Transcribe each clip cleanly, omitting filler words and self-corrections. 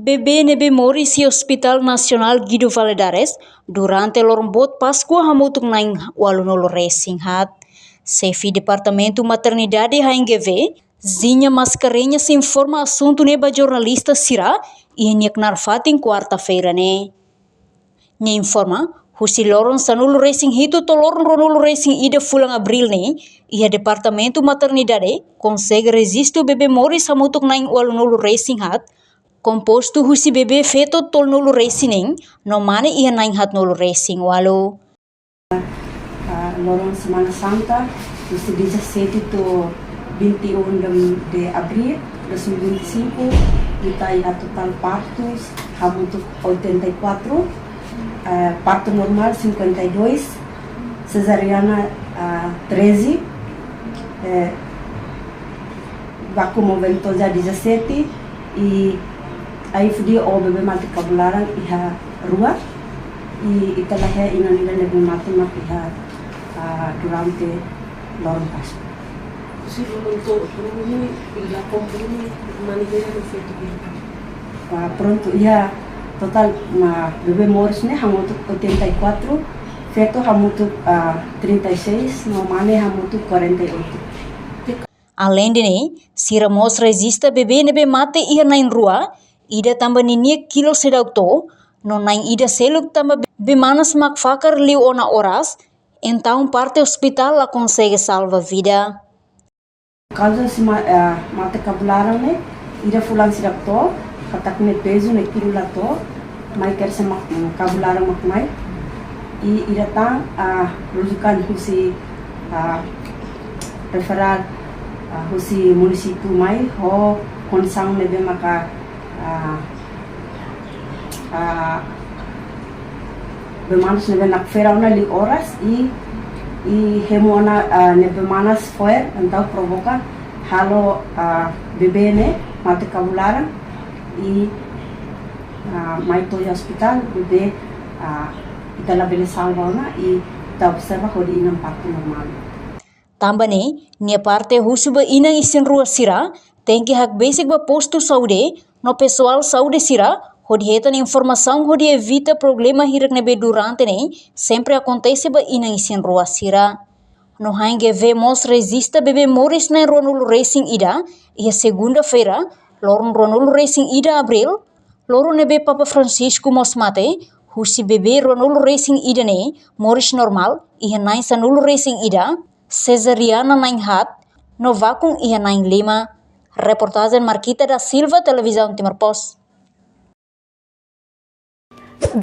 Bebê nebe mori si Hospital Nasional Guido Valadares durante lorbot Páscoa hamutuk naing walunolo racing hat. Chefe Departamento Maternidade HNGV, Zinha Mascarenhas se informa assunto neba jornalista Sira e nyak narfatin quarta-feira ne. Nya informa, husi loron sanulu racing hito to loron ronulu racing ida fulang Abril ne, ia Departamento Maternidade consegue resistir o bebê mori hamutuk naing walunolo racing hat, composto husi bebê feto tol nulu racing no mane ia naing hat nulu racing walu. Lorong Semana Santa, husi 17 to 21 de Abril 2025, kita ia total partos, hamutuk 84, parto normal 52, cesariana 13, vacuum ventosa 17 e aí fui o bebê mati kabularan iha rua e italah ya inanila lebih mati mak iha durante lorong Páscoa. Sim, muito ini bila kompuni maneira no feito bila. Pronto, ia total bebê moris ne hamutuk 84, feto hamutuk 36, no mane hamutuk 48. Além de ne, Sira mos resista bebê nebe mate ia nain rua, ida tambah niniek kilo sedau to, no nain ida seluk tambah bemanas mak fakar liu ona oras, então parte hospital la consegue salva vida. Caso se mate kabularan ne, ida fulan sidak to, katak ne peso ne kilo la to, mai kerse mak kabularan mak mai, e ida tang rujukan husi referral husi município mai ho konsang nebe maka bemanas nebe nak ferauna li horas e hemona nebe manas foi então provoca halo bebê ne mate kabularan e mai to hospital bebê itala bele salvauna e ta observa hodi inam parto normal. Tambah ne, nia parte husuba inang isin rua Sira, tem que hak basic ba posto saúde, no pessoal saúde Sira, hodi hetan informação hodi evita problema hirak nebe durante ne, sempre acontece ba inang isin rua Sira. No HNGV mos resista bebê moris na ronulu racing ida, ia segunda-feira, loron ronulu racing ida Abril, loron nebe Papa Francisco mos mate, husi bebê ronulu racing ida ne, moris normal, ia nain sanulu racing ida, cesariana nain hat, no vacuum ia nain 5. Reportagem Marquita da Silva, Televisão Timor Post.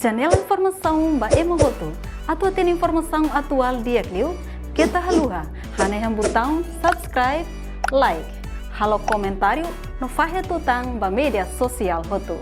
Janela informação ba emogoto. Atua tem informação atual dia kliu. Kita haluha. Haneham botão subscribe, like. Halo comentário no faixa tutang ba media sosial hotu.